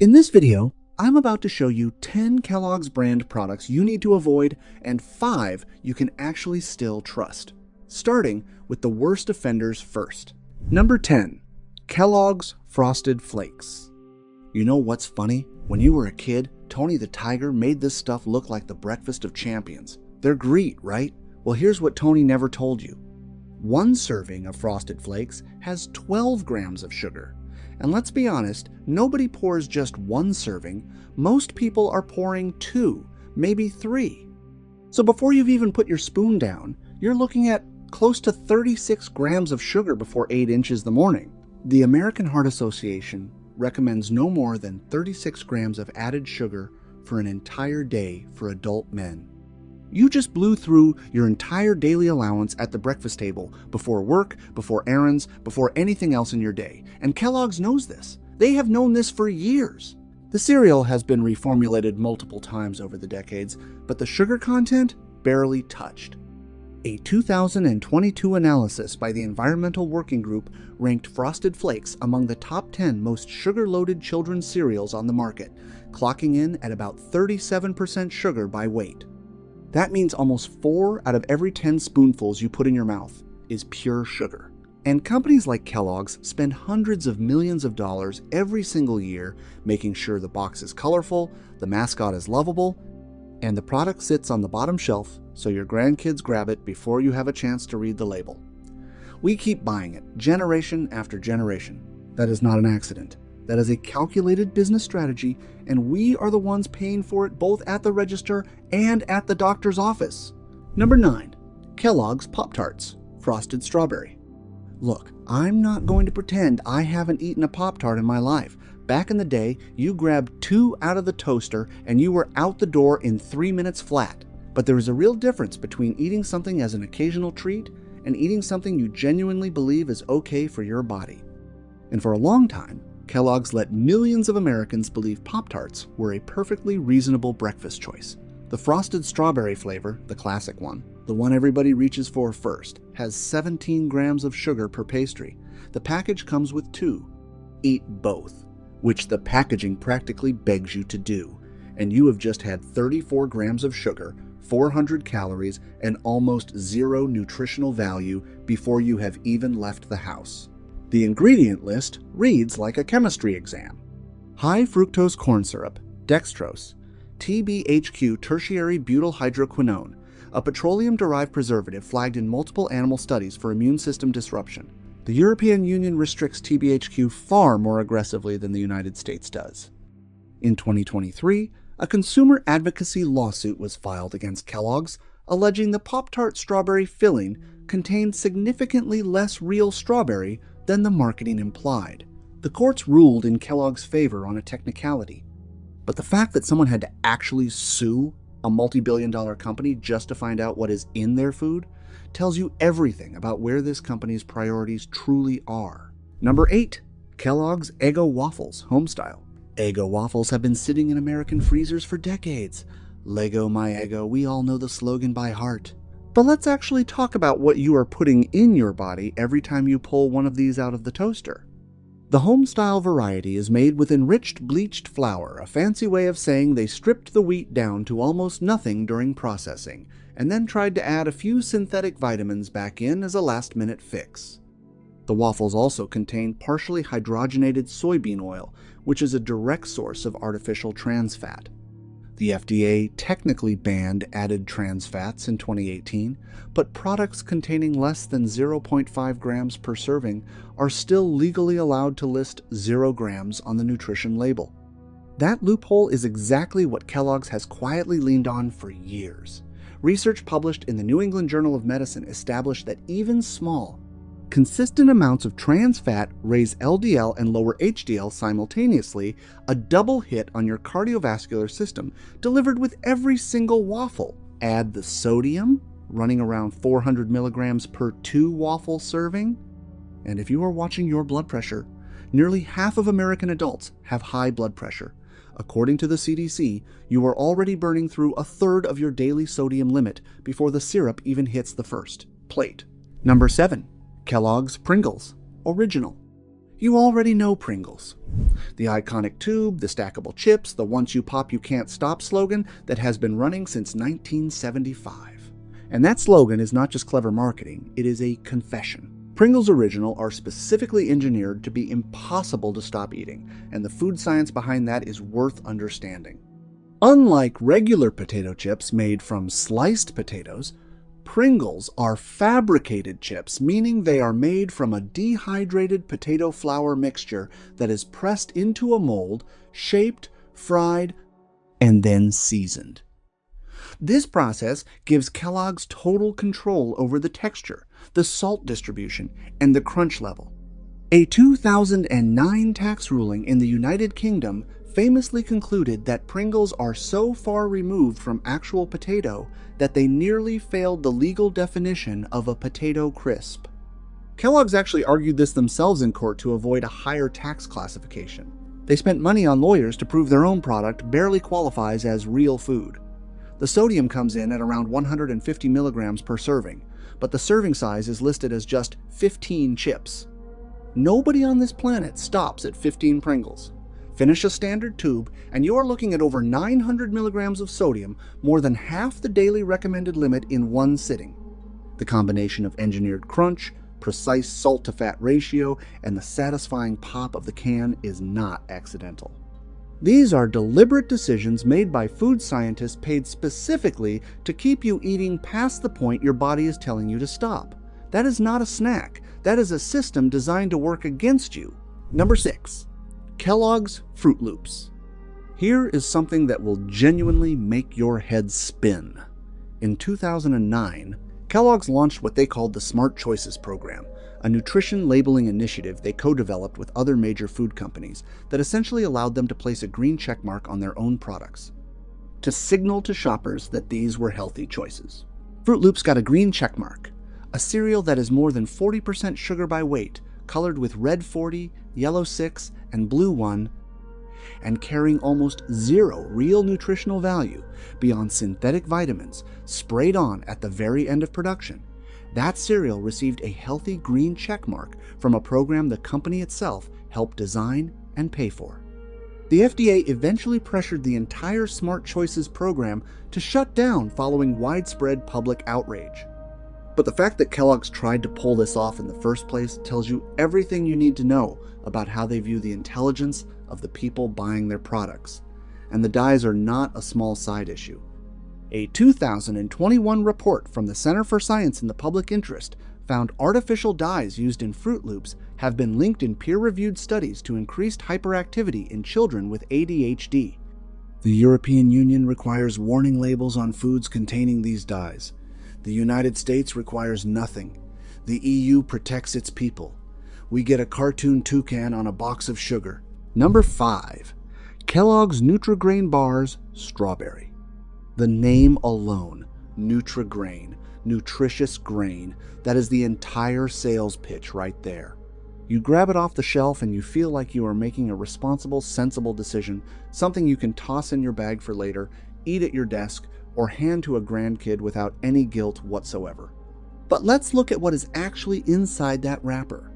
In this video, I'm about to show you 10 Kellogg's brand products you need to avoid and 5 you can actually still trust. Starting with the worst offenders first. Number 10. Kellogg's Frosted Flakes. You know what's funny? When you were a kid, Tony the Tiger made this stuff look like the breakfast of champions. They're great, right? Well, here's what Tony never told you. One serving of Frosted Flakes has 12 grams of sugar. And let's be honest, nobody pours just one serving. Most people are pouring 2, maybe 3. So before you've even put your spoon down, you're looking at close to 36 grams of sugar before 8 inches the morning. The American Heart Association recommends no more than 36 grams of added sugar for an entire day for adult men. You just blew through your entire daily allowance at the breakfast table before work, before errands, before anything else in your day. And Kellogg's knows this. They have known this for years. The cereal has been reformulated multiple times over the decades, but the sugar content barely touched. A 2022 analysis by the Environmental Working Group ranked Frosted Flakes among the top 10 most sugar-loaded children's cereals on the market, clocking in at about 37% sugar by weight. That means almost 4 out of every 10 spoonfuls you put in your mouth is pure sugar. And companies like Kellogg's spend hundreds of millions of dollars every single year making sure the box is colorful, the mascot is lovable, and the product sits on the bottom shelf so your grandkids grab it before you have a chance to read the label. We keep buying it, generation after generation. That is not an accident. That is a calculated business strategy, and we are the ones paying for it both at the register and at the doctor's office. Number 9. Kellogg's Pop-Tarts, Frosted Strawberry. Look, I'm not going to pretend I haven't eaten a Pop-Tart in my life. Back in the day, you grabbed 2 out of the toaster and you were out the door in 3 minutes flat. But there is a real difference between eating something as an occasional treat and eating something you genuinely believe is okay for your body. And for a long time, Kellogg's let millions of Americans believe Pop-Tarts were a perfectly reasonable breakfast choice. The frosted strawberry flavor, the classic one, the one everybody reaches for first, has 17 grams of sugar per pastry. The package comes with 2. Eat both, which the packaging practically begs you to do. And you have just had 34 grams of sugar, 400 calories, and almost 0 nutritional value before you have even left the house. The ingredient list reads like a chemistry exam. High fructose corn syrup, dextrose, TBHQ tertiary butyl hydroquinone, a petroleum-derived preservative flagged in multiple animal studies for immune system disruption. The European Union restricts TBHQ far more aggressively than the United States does. In 2023, a consumer advocacy lawsuit was filed against Kellogg's, alleging the Pop-Tart strawberry filling contained significantly less real strawberry than the marketing implied. The courts ruled in Kellogg's favor on a technicality. But the fact that someone had to actually sue a multi-billion-dollar company just to find out what is in their food tells you everything about where this company's priorities truly are. Number 8. Kellogg's Eggo Waffles Homestyle. Eggo waffles have been sitting in American freezers for decades. Lego my Eggo, we all know the slogan by heart. But let's actually talk about what you are putting in your body every time you pull one of these out of the toaster. The Homestyle variety is made with enriched bleached flour, a fancy way of saying they stripped the wheat down to almost nothing during processing, and then tried to add a few synthetic vitamins back in as a last-minute fix. The waffles also contain partially hydrogenated soybean oil, which is a direct source of artificial trans fat. The FDA technically banned added trans fats in 2018, but products containing less than 0.5 grams per serving are still legally allowed to list 0 grams on the nutrition label. That loophole is exactly what Kellogg's has quietly leaned on for years. Research published in the New England Journal of Medicine established that even small, consistent amounts of trans fat raise LDL and lower HDL simultaneously, a double hit on your cardiovascular system delivered with every single waffle. Add the sodium, running around 400 milligrams per 2 waffle serving. And if you are watching your blood pressure, nearly half of American adults have high blood pressure. According to the CDC, you are already burning through a third of your daily sodium limit before the syrup even hits the first plate. Number 7. Kellogg's Pringles Original. You already know Pringles. The iconic tube, the stackable chips, the once you pop you can't stop slogan that has been running since 1975. And that slogan is not just clever marketing, it is a confession. Pringles Original are specifically engineered to be impossible to stop eating, and the food science behind that is worth understanding. Unlike regular potato chips made from sliced potatoes, Pringles are fabricated chips, meaning they are made from a dehydrated potato flour mixture that is pressed into a mold, shaped, fried, and then seasoned. This process gives Kellogg's total control over the texture, the salt distribution, and the crunch level. A 2009 tax ruling in the United Kingdom famously concluded that Pringles are so far removed from actual potato that they nearly failed the legal definition of a potato crisp. Kellogg's actually argued this themselves in court to avoid a higher tax classification. They spent money on lawyers to prove their own product barely qualifies as real food. The sodium comes in at around 150 milligrams per serving, but the serving size is listed as just 15 chips. Nobody on this planet stops at 15 Pringles. Finish a standard tube, and you are looking at over 900 milligrams of sodium, more than half the daily recommended limit in one sitting. The combination of engineered crunch, precise salt-to-fat ratio, and the satisfying pop of the can is not accidental. These are deliberate decisions made by food scientists paid specifically to keep you eating past the point your body is telling you to stop. That is not a snack. That is a system designed to work against you. Number 6. Kellogg's Fruit Loops. Here is something that will genuinely make your head spin. In 2009, Kellogg's launched what they called the Smart Choices program, a nutrition labeling initiative they co-developed with other major food companies that essentially allowed them to place a green checkmark on their own products to signal to shoppers that these were healthy choices. Fruit Loops got a green checkmark, a cereal that is more than 40% sugar by weight, colored with red 40, yellow 6, and blue 1, and carrying almost zero real nutritional value beyond synthetic vitamins sprayed on at the very end of production. That cereal received a healthy green checkmark from a program the company itself helped design and pay for. The FDA eventually pressured the entire Smart Choices program to shut down following widespread public outrage. But the fact that Kellogg's tried to pull this off in the first place tells you everything you need to know about how they view the intelligence of the people buying their products. And the dyes are not a small side issue. A 2021 report from the Center for Science in the Public Interest found artificial dyes used in Fruit Loops have been linked in peer-reviewed studies to increased hyperactivity in children with ADHD. The European Union requires warning labels on foods containing these dyes. The United States requires nothing. The EU protects its people. We get a cartoon toucan on a box of sugar. Number 5. Kellogg's Nutri-Grain Bars Strawberry. The name alone, Nutri-Grain, nutritious grain, that is the entire sales pitch right there. You grab it off the shelf and you feel like you are making a responsible, sensible decision, something you can toss in your bag for later, eat at your desk, or hand to a grandkid without any guilt whatsoever. But let's look at what is actually inside that wrapper.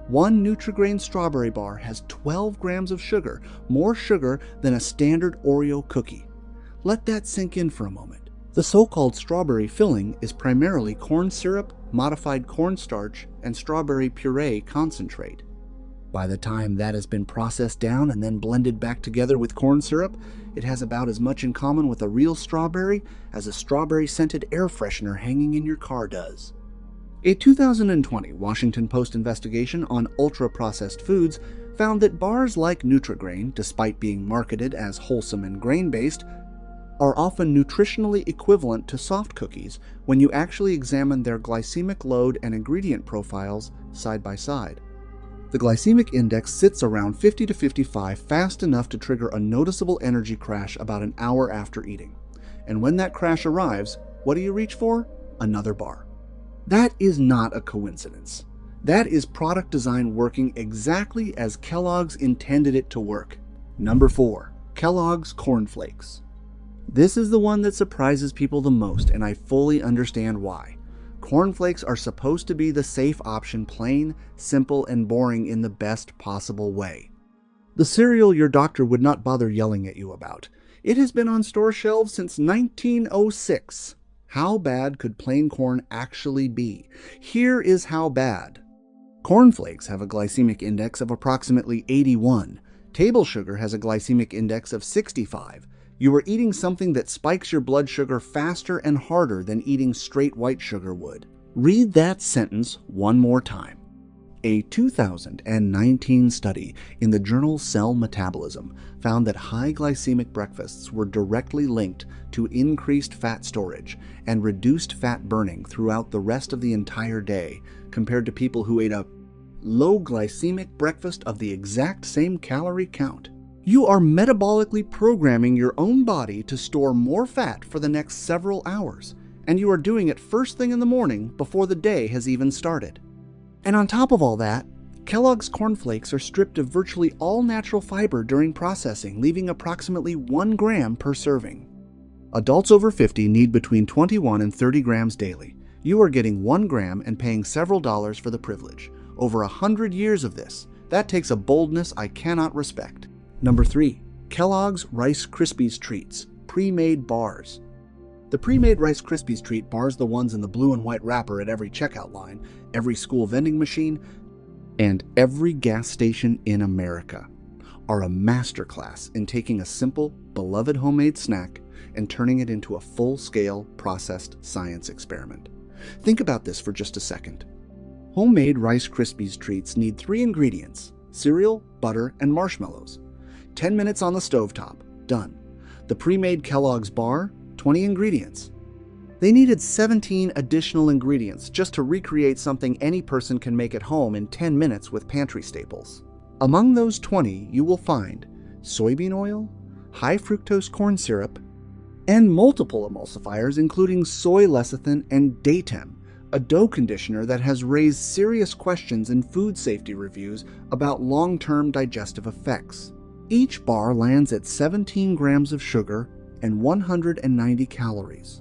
One Nutri-Grain strawberry bar has 12 grams of sugar, more sugar than a standard Oreo cookie. Let that sink in for a moment. The so-called strawberry filling is primarily corn syrup, modified cornstarch, and strawberry puree concentrate. By the time that has been processed down and then blended back together with corn syrup, it has about as much in common with a real strawberry as a strawberry-scented air freshener hanging in your car does. A 2020 Washington Post investigation on ultra-processed foods found that bars like Nutri-Grain, despite being marketed as wholesome and grain-based, are often nutritionally equivalent to soft cookies when you actually examine their glycemic load and ingredient profiles side by side. The glycemic index sits around 50 to 55, fast enough to trigger a noticeable energy crash about an hour after eating. And when that crash arrives, what do you reach for? Another bar. That is not a coincidence. That is product design working exactly as Kellogg's intended it to work. Number 4. Kellogg's Corn Flakes. This is the one that surprises people the most, and I fully understand why. Cornflakes are supposed to be the safe option, plain, simple, and boring in the best possible way. The cereal your doctor would not bother yelling at you about. It has been on store shelves since 1906. How bad could plain corn actually be? Here is how bad. Cornflakes have a glycemic index of approximately 81. Table sugar has a glycemic index of 65. You are eating something that spikes your blood sugar faster and harder than eating straight white sugar would. Read that sentence one more time. A 2019 study in the journal Cell Metabolism found that high glycemic breakfasts were directly linked to increased fat storage and reduced fat burning throughout the rest of the entire day compared to people who ate a low glycemic breakfast of the exact same calorie count. You are metabolically programming your own body to store more fat for the next several hours, and you are doing it first thing in the morning before the day has even started. And on top of all that, Kellogg's cornflakes are stripped of virtually all natural fiber during processing, leaving approximately 1 gram per serving. Adults over 50 need between 21 and 30 grams daily. You are getting 1 gram and paying several dollars for the privilege. Over 100 years of this, that takes a boldness I cannot respect. Number 3. Kellogg's Rice Krispies Treats, pre-made bars. The pre-made Rice Krispies treat bars, the ones in the blue and white wrapper at every checkout line, every school vending machine, and every gas station in America, are a masterclass in taking a simple, beloved homemade snack and turning it into a full-scale, processed science experiment. Think about this for just a second. Homemade Rice Krispies treats need 3 ingredients: cereal, butter, and marshmallows. 10 minutes on the stovetop. Done. The pre-made Kellogg's bar, 20 ingredients. They needed 17 additional ingredients just to recreate something any person can make at home in 10 minutes with pantry staples. Among those 20, you will find soybean oil, high fructose corn syrup, and multiple emulsifiers including soy lecithin and Datem, a dough conditioner that has raised serious questions in food safety reviews about long-term digestive effects. Each bar lands at 17 grams of sugar and 190 calories.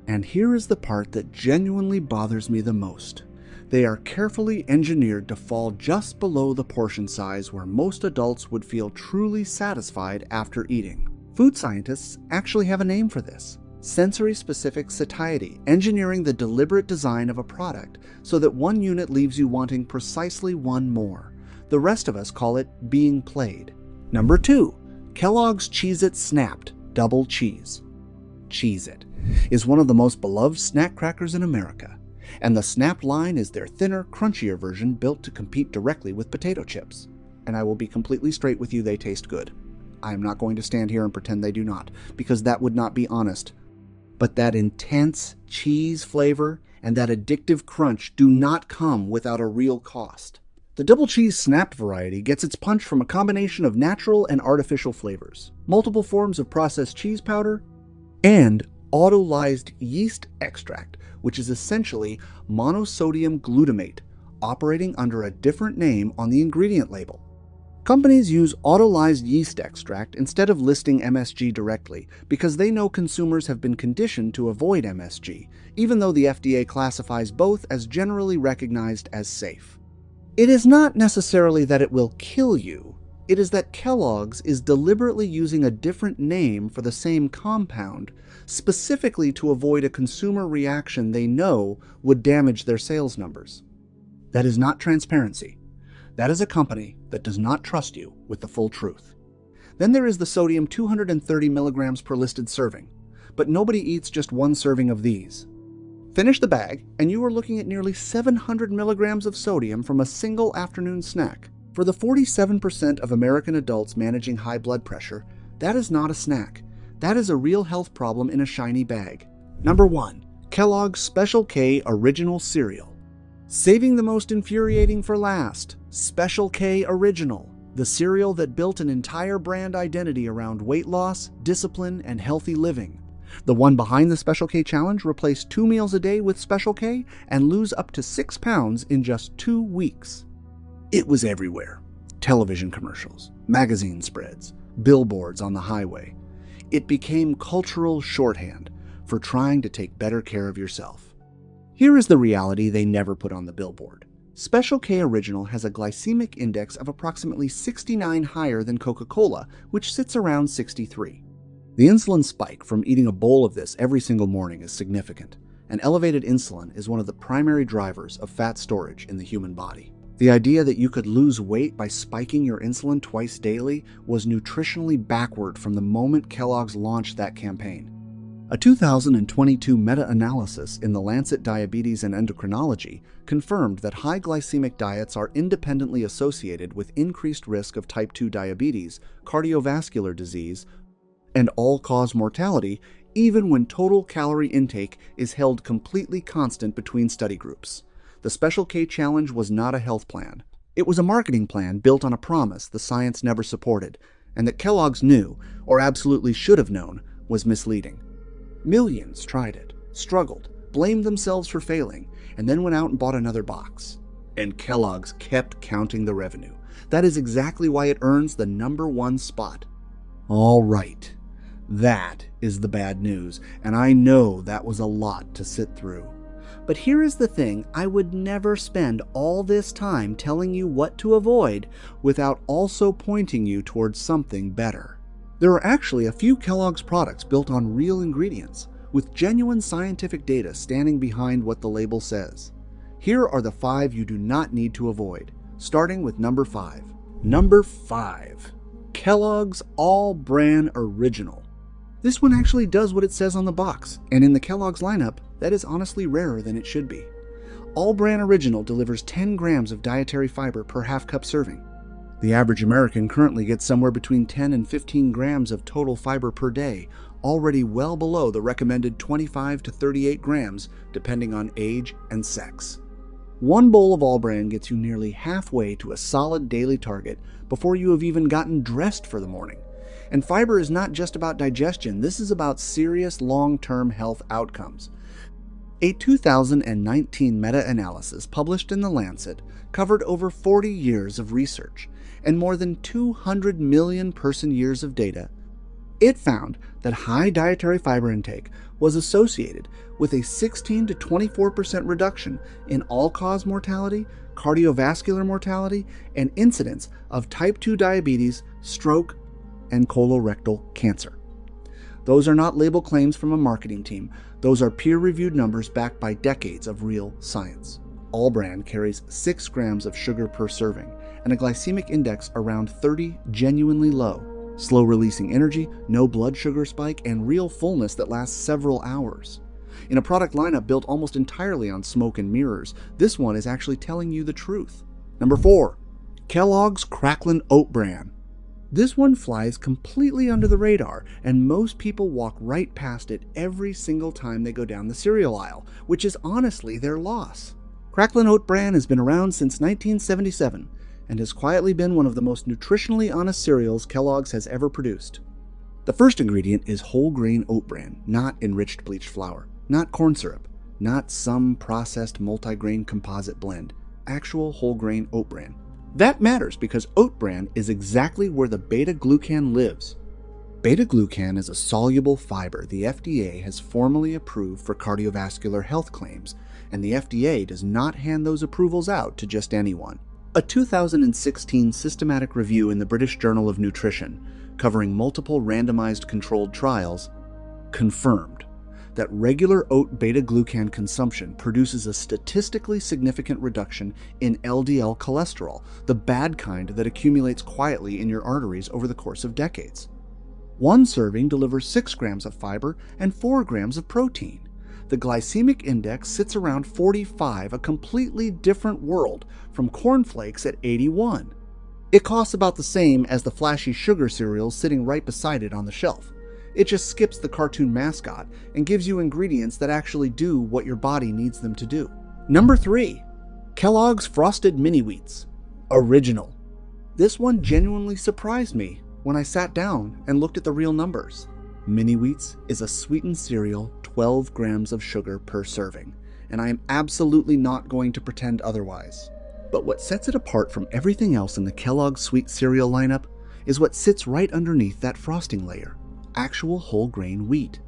And here is the part that genuinely bothers me the most. They are carefully engineered to fall just below the portion size where most adults would feel truly satisfied after eating. Food scientists actually have a name for this: sensory-specific satiety, engineering the deliberate design of a product so that one unit leaves you wanting precisely one more. The rest of us call it being played. Number 2. Kellogg's Cheez-It Snapped Double Cheese. Cheez-It is one of the most beloved snack crackers in America, and the Snapped line is their thinner, crunchier version built to compete directly with potato chips. And I will be completely straight with you, they taste good. I am not going to stand here and pretend they do not, because that would not be honest. But that intense cheese flavor and that addictive crunch do not come without a real cost. The double cheese snapped variety gets its punch from a combination of natural and artificial flavors, multiple forms of processed cheese powder, and autolyzed yeast extract, which is essentially monosodium glutamate, operating under a different name on the ingredient label. Companies use autolyzed yeast extract instead of listing MSG directly because they know consumers have been conditioned to avoid MSG, even though the FDA classifies both as generally recognized as safe. It is not necessarily that it will kill you. It is that Kellogg's is deliberately using a different name for the same compound, specifically to avoid a consumer reaction they know would damage their sales numbers. That is not transparency. That is a company that does not trust you with the full truth. Then there is the sodium 230 milligrams per listed serving, but nobody eats just one serving of these. Finish the bag, and you are looking at nearly 700 milligrams of sodium from a single afternoon snack. For the 47% of American adults managing high blood pressure, that is not a snack. That is a real health problem in a shiny bag. Number 1. Kellogg's Special K Original Cereal. Saving the most infuriating for last. Special K Original, the cereal that built an entire brand identity around weight loss, discipline, and healthy living. The one behind the Special K challenge replaced 2 meals a day with Special K and lose up to 6 pounds in just 2 weeks. It was everywhere. Television commercials, magazine spreads, billboards on the highway. It became cultural shorthand for trying to take better care of yourself. Here is the reality they never put on the billboard. Special K Original has a glycemic index of approximately 69 higher than Coca-Cola, which sits around 63. The insulin spike from eating a bowl of this every single morning is significant, and elevated insulin is one of the primary drivers of fat storage in the human body. The idea that you could lose weight by spiking your insulin twice daily was nutritionally backward from the moment Kellogg's launched that campaign. A 2022 meta-analysis in the Lancet Diabetes and Endocrinology confirmed that high glycemic diets are independently associated with increased risk of type 2 diabetes, cardiovascular disease, and all-cause mortality, even when total calorie intake is held completely constant between study groups. The Special K Challenge was not a health plan. It was a marketing plan built on a promise the science never supported, and that Kellogg's knew, or absolutely should have known, was misleading. Millions tried it, struggled, blamed themselves for failing, and then went out and bought another box. And Kellogg's kept counting the revenue. That is exactly why it earns the #1 spot. All right, that is the bad news, and I know that was a lot to sit through. But here is the thing, I would never spend all this time telling you what to avoid without also pointing you towards something better. There are actually a few Kellogg's products built on real ingredients, with genuine scientific data standing behind what the label says. Here are the 5 you do not need to avoid, starting with number 5. Number 5. Kellogg's All-Bran Original. This one actually does what it says on the box, and in the Kellogg's lineup, that is honestly rarer than it should be. All-Bran Original delivers 10 grams of dietary fiber per half-cup serving. The average American currently gets somewhere between 10 and 15 grams of total fiber per day, already well below the recommended 25 to 38 grams, depending on age and sex. One bowl of All-Bran gets you nearly halfway to a solid daily target before you have even gotten dressed for the morning. And fiber is not just about digestion, this is about serious long-term health outcomes. A 2019 meta-analysis published in The Lancet covered over 40 years of research and more than 200 million person-years of data. It found that high dietary fiber intake was associated with a 16 to 24% reduction in all-cause mortality, cardiovascular mortality, and incidence of type 2 diabetes, stroke, and colorectal cancer. Those are not label claims from a marketing team. Those are peer-reviewed numbers backed by decades of real science. All-Bran carries 6 grams of sugar per serving and a glycemic index around 30, genuinely low. Slow-releasing energy, no blood sugar spike, and real fullness that lasts several hours. In a product lineup built almost entirely on smoke and mirrors, this one is actually telling you the truth. Number 4. Kellogg's Cracklin' Oat Bran. This one flies completely under the radar, and most people walk right past it every single time they go down the cereal aisle, which is honestly their loss. Cracklin' Oat Bran has been around since 1977 and has quietly been one of the most nutritionally honest cereals Kellogg's has ever produced. The first ingredient is whole grain oat bran, not enriched bleached flour, not corn syrup, not some processed multigrain composite blend, actual whole grain oat bran. That matters because oat bran is exactly where the beta-glucan lives. Beta-glucan is a soluble fiber the FDA has formally approved for cardiovascular health claims, and the FDA does not hand those approvals out to just anyone. A 2016 systematic review in the British Journal of Nutrition, covering multiple randomized controlled trials, confirmed that regular oat beta-glucan consumption produces a statistically significant reduction in LDL cholesterol, the bad kind that accumulates quietly in your arteries over the course of decades. One serving delivers 6 grams of fiber and 4 grams of protein. The glycemic index sits around 45, a completely different world from cornflakes at 81. It costs about the same as the flashy sugar cereals sitting right beside it on the shelf. It just skips the cartoon mascot and gives you ingredients that actually do what your body needs them to do. Number 3. Kellogg's Frosted Mini Wheats Original. This one genuinely surprised me when I sat down and looked at the real numbers. Mini Wheats is a sweetened cereal, 12 grams of sugar per serving, and I am absolutely not going to pretend otherwise. But what sets it apart from everything else in the Kellogg's sweet cereal lineup is what sits right underneath that frosting layer. Actual whole grain wheat.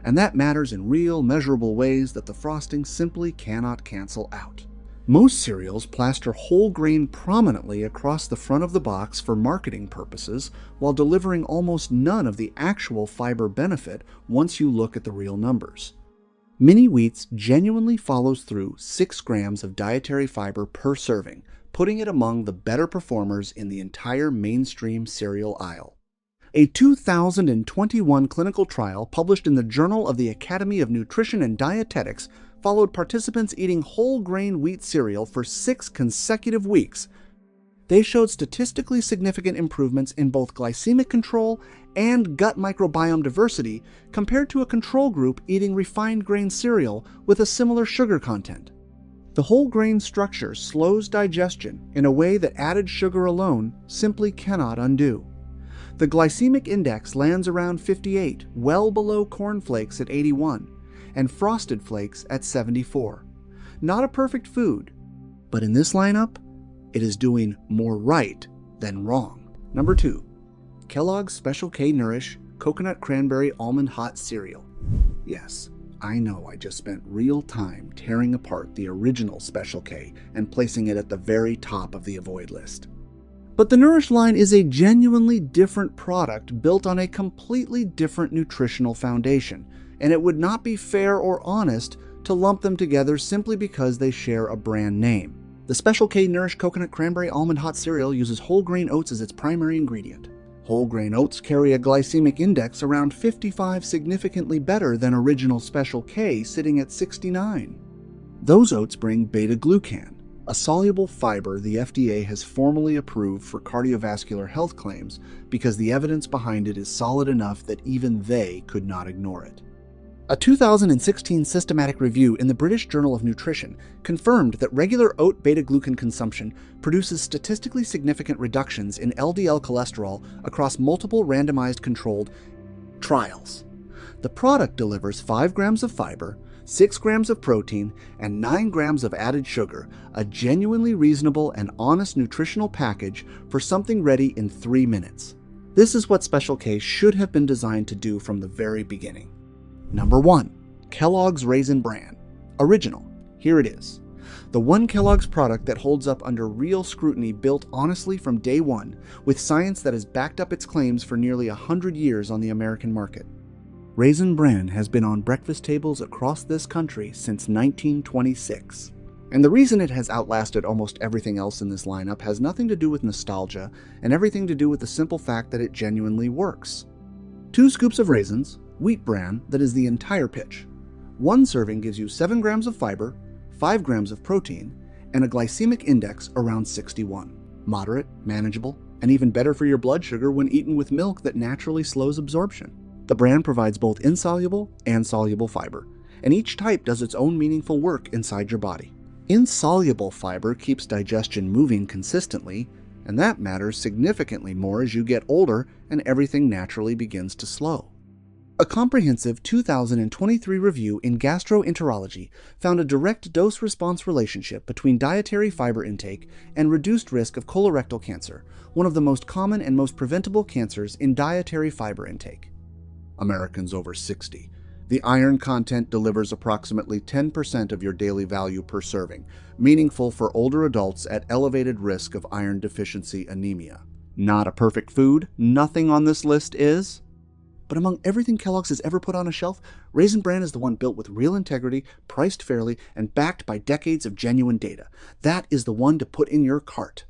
And that matters in real, measurable ways that the frosting simply cannot cancel out. Most cereals plaster whole grain prominently across the front of the box for marketing purposes, while delivering almost none of the actual fiber benefit once you look at the real numbers. Mini Wheats genuinely follows through 6 grams of dietary fiber per serving, putting it among the better performers in the entire mainstream cereal aisle. A 2021 clinical trial published in the Journal of the Academy of Nutrition and Dietetics followed participants eating whole grain wheat cereal for 6 consecutive weeks. They showed statistically significant improvements in both glycemic control and gut microbiome diversity compared to a control group eating refined grain cereal with a similar sugar content. The whole grain structure slows digestion in a way that added sugar alone simply cannot undo. The glycemic index lands around 58, well below corn flakes at 81, and frosted flakes at 74. Not a perfect food, but in this lineup, it is doing more right than wrong. Number 2, Kellogg's Special K Nourish Coconut Cranberry Almond Hot Cereal. Yes, I know I just spent real time tearing apart the original Special K and placing it at the very top of the avoid list. But the Nourish line is a genuinely different product built on a completely different nutritional foundation, and it would not be fair or honest to lump them together simply because they share a brand name. The Special K Nourish Coconut Cranberry Almond Hot Cereal uses whole grain oats as its primary ingredient. Whole grain oats carry a glycemic index around 55, significantly better than original Special K, sitting at 69. Those oats bring beta-glucan, a soluble fiber the FDA has formally approved for cardiovascular health claims because the evidence behind it is solid enough that even they could not ignore it. A 2016 systematic review in the British Journal of Nutrition confirmed that regular oat beta-glucan consumption produces statistically significant reductions in LDL cholesterol across multiple randomized controlled trials. The product delivers 5 grams of fiber, 6 grams of protein, and 9 grams of added sugar, a genuinely reasonable and honest nutritional package for something ready in 3 minutes. This is what Special K should have been designed to do from the very beginning. Number 1, Kellogg's Raisin Bran Original. Here it is. The one Kellogg's product that holds up under real scrutiny, built honestly from day one, with science that has backed up its claims for nearly 100 years on the American market. Raisin Bran has been on breakfast tables across this country since 1926. And the reason it has outlasted almost everything else in this lineup has nothing to do with nostalgia and everything to do with the simple fact that it genuinely works. 2 scoops of raisins, wheat bran that is the entire pitch. 1 serving gives you 7 grams of fiber, 5 grams of protein, and a glycemic index around 61. Moderate, manageable, and even better for your blood sugar when eaten with milk that naturally slows absorption. The bran provides both insoluble and soluble fiber, and each type does its own meaningful work inside your body. Insoluble fiber keeps digestion moving consistently, and that matters significantly more as you get older and everything naturally begins to slow. A comprehensive 2023 review in gastroenterology found a direct dose-response relationship between dietary fiber intake and reduced risk of colorectal cancer, one of the most common and most preventable cancers in dietary fiber intake. Americans over 60. The iron content delivers approximately 10% of your daily value per serving, meaningful for older adults at elevated risk of iron deficiency anemia. Not a perfect food, nothing on this list is. But among everything Kellogg's has ever put on a shelf, Raisin Bran is the one built with real integrity, priced fairly, and backed by decades of genuine data. That is the one to put in your cart.